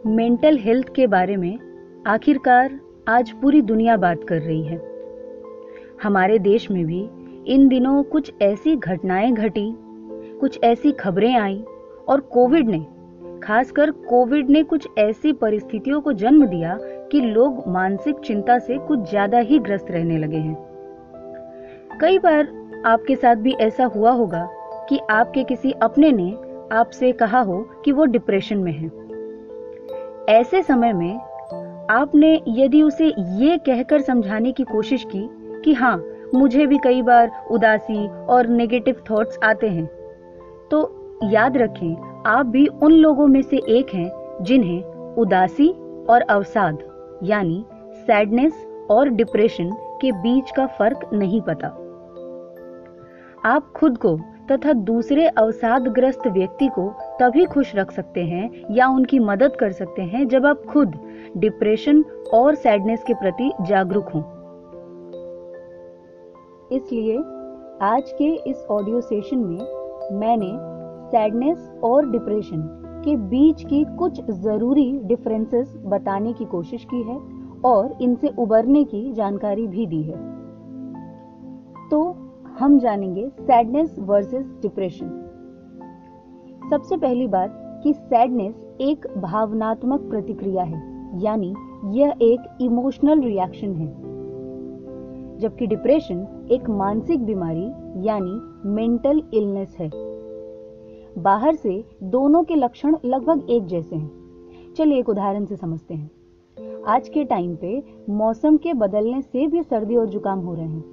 Mental health के बारे में आखिरकार आज पूरी दुनिया बात कर रही है। हमारे देश में भी इन दिनों कुछ ऐसी घटनाएं घटी, कुछ ऐसी खबरें आई और खासकर कोविड ने कुछ ऐसी परिस्थितियों को जन्म दिया कि लोग मानसिक चिंता से कुछ ज्यादा ही ग्रस्त रहने लगे हैं। कई बार आपके साथ भी ऐसा हुआ होगा कि आपके किसी अपने ने आपसे कहा हो कि वो डिप्रेशन में है। ऐसे समय में आपने यदि उसे ये कहकर समझाने की कोशिश की कि हाँ, मुझे भी कई बार उदासी और नेगेटिव थॉट्स आते हैं, तो याद रखें, आप भी उन लोगों में से एक हैं जिन्हें उदासी और अवसाद यानी सैडनेस और डिप्रेशन के बीच का फर्क नहीं पता। आप खुद को तथा दूसरे अवसादग्रस्त व्यक्ति को तभी खुश रख सकते हैं या उनकी मदद कर सकते हैं जब आप खुद डिप्रेशन और सैडनेस के प्रति जागरूक हों। इसलिए आज के इस ऑडियो सेशन में मैंने सैडनेस और डिप्रेशन के बीच की कुछ जरूरी डिफरेंसेस बताने की कोशिश की है और इनसे उबरने की जानकारी भी दी है। तो हम जानेंगे सैडनेस वर्सेस डिप्रेशन। सबसे पहली बात कि सैडनेस एक भावनात्मक प्रतिक्रिया है, यानी यह एक इमोशनल रिएक्शन है, जबकि डिप्रेशन एक मानसिक बीमारी यानी मेंटल इलनेस है। बाहर से दोनों के लक्षण लगभग एक जैसे हैं। चलिए एक उदाहरण से समझते हैं। आज के टाइम पे मौसम के बदलने से भी सर्दी और जुकाम हो रहे हैं,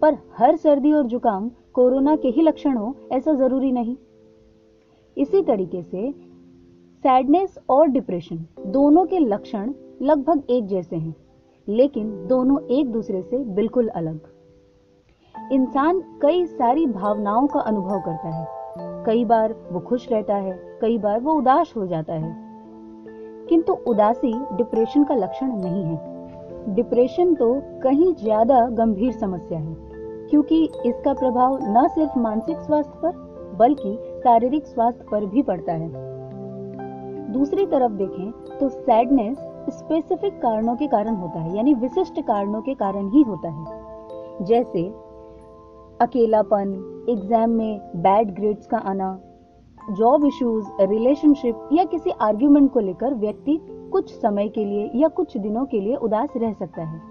पर हर सर्दी और जुकाम कोरोना के ही लक्षण हो ऐसा जरूरी नहीं। इसी तरीके से सैडनेस और डिप्रेशन दोनों के लक्षण लगभग एक जैसे हैं, लेकिन दोनों एक दूसरे से बिल्कुल अलग। इंसान कई सारी भावनाओं का अनुभव करता है। कई बार वो खुश रहता है, कई बार वो उदास हो जाता है, किंतु उदासी डिप्रेशन का लक्षण नहीं है। डिप्रेशन तो कहीं ज्यादा गंभीर समस्या है, क्योंकि इसका प्रभाव न सिर्फ मानसिक स्वास्थ्य पर बल्कि शारीरिक स्वास्थ्य पर भी पड़ता है। दूसरी तरफ देखें तो सैडनेस स्पेसिफिक कारणों के कारण होता है, यानी विशिष्ट कारणों के कारण ही होता है, जैसे अकेलापन, एग्जाम में बैड ग्रेड्स का आना, जॉब इश्यूज, रिलेशनशिप या किसी आर्ग्यूमेंट को लेकर व्यक्ति कुछ समय के लिए या कुछ दिनों के लिए उदास रह सकता है,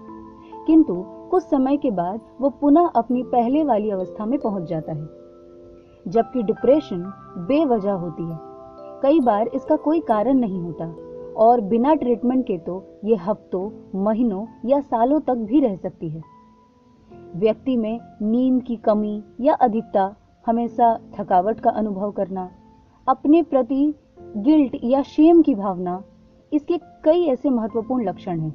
किंतु कुछ समय के बाद वो पुनः अपनी पहले वाली अवस्था में पहुंच जाता है। जबकि डिप्रेशन बेवजह होती है, कई बार इसका कोई कारण नहीं होता और बिना ट्रीटमेंट के तो ये हफ्तों, महीनों या सालों तक भी रह सकती है। व्यक्ति में नींद की कमी या अधिकता, हमेशा थकावट का अनुभव करना, अपने प्रति गिल्ट या शेम की भावना, इसके कई ऐसे महत्वपूर्ण लक्षण हैं।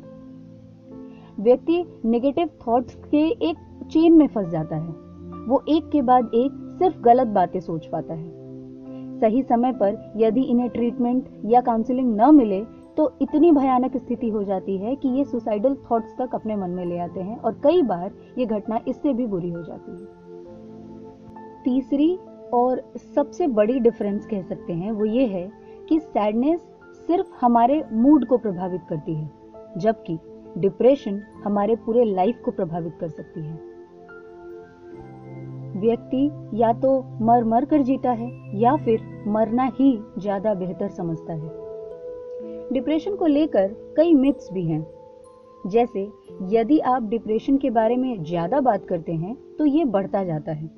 व्यक्ति नेगेटिव थॉट्स के एक चेन में फंस जाता है। वो एक के बाद एक सिर्फ गलत बातें सोच पाता है। सही समय पर यदि इन्हें ट्रीटमेंट या काउंसलिंग न मिले तो इतनी भयानक स्थिति हो जाती है कि ये सुसाइडल थॉट्स तक अपने मन में ले आते हैं और कई बार ये घटना इससे भी बुरी हो जाती है। तीसरी और सबसे बड़ी डिफरेंस कह सकते हैं वो ये है कि सैडनेस सिर्फ हमारे मूड को प्रभावित करती है, जबकि डिप्रेशन हमारे पूरे लाइफ को प्रभावित कर सकती है। व्यक्ति या तो मर मर कर जीता है या फिर मरना ही ज्यादा बेहतर समझता है। डिप्रेशन को लेकर कई मिथ्स भी हैं, जैसे यदि आप डिप्रेशन के बारे में ज्यादा बात करते हैं तो ये बढ़ता जाता है।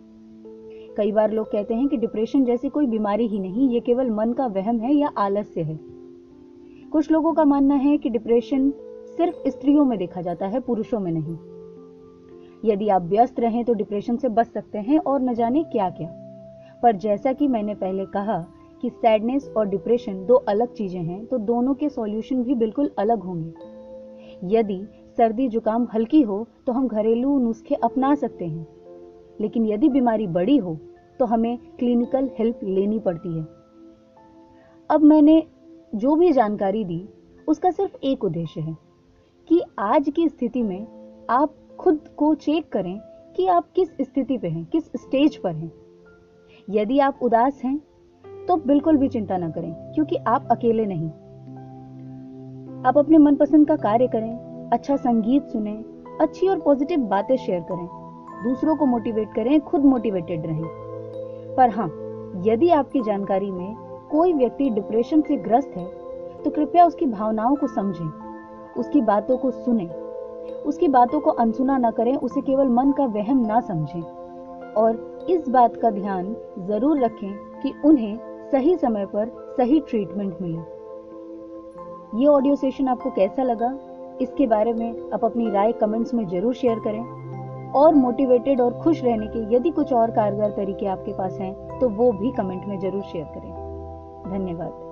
कई बार लोग कहते हैं कि डिप्रेशन जैसी कोई बीमारी ही नहीं, ये केवल मन का वहम है या आलस्य है। कुछ लोगों का मानना है कि डिप्रेशन सिर्फ स्त्रियों में देखा जाता है, पुरुषों में नहीं। यदि आप व्यस्त रहें तो डिप्रेशन से बच सकते हैं और न जाने क्या क्या। पर जैसा कि मैंने पहले कहा कि सैडनेस और डिप्रेशन दो अलग चीजें हैं, तो दोनों के सॉल्यूशन भी बिल्कुल अलग होंगे। यदि सर्दी जुकाम हल्की हो तो हम घरेलू नुस्खे अपना सकते हैं, लेकिन यदि बीमारी बड़ी हो तो हमें क्लिनिकल हेल्प लेनी पड़ती है। अब मैंने जो भी जानकारी दी उसका सिर्फ एक उद्देश्य है कि आज की स्थिति में आप खुद को चेक करें कि आप किस स्थिति पे हैं, किस स्टेज पर हैं। यदि आप उदास हैं तो बिल्कुल भी चिंता न करें, क्योंकि आप अकेले नहीं। आप अपने मनपसंद का कार्य करें, अच्छा संगीत सुने, अच्छी और पॉजिटिव बातें शेयर करें, दूसरों को मोटिवेट करें, खुद मोटिवेटेड रहें। पर हाँ, यदि आपकी जानकारी में कोई व्यक्ति डिप्रेशन से ग्रस्त है तो कृपया उसकी भावनाओं को समझें, उसकी बातों को सुनें, उसकी बातों को अनसुना न करें, उसे केवल मन का वहम ना समझें और इस बात का ध्यान जरूर रखें कि उन्हें सही समय पर सही ट्रीटमेंट मिले। ये ऑडियो सेशन आपको कैसा लगा, इसके बारे में आप अपनी राय कमेंट्स में जरूर शेयर करें और मोटिवेटेड और खुश रहने के यदि कुछ और कारगर तरीके आपके पास हैं तो वो भी कमेंट में जरूर शेयर करें। धन्यवाद।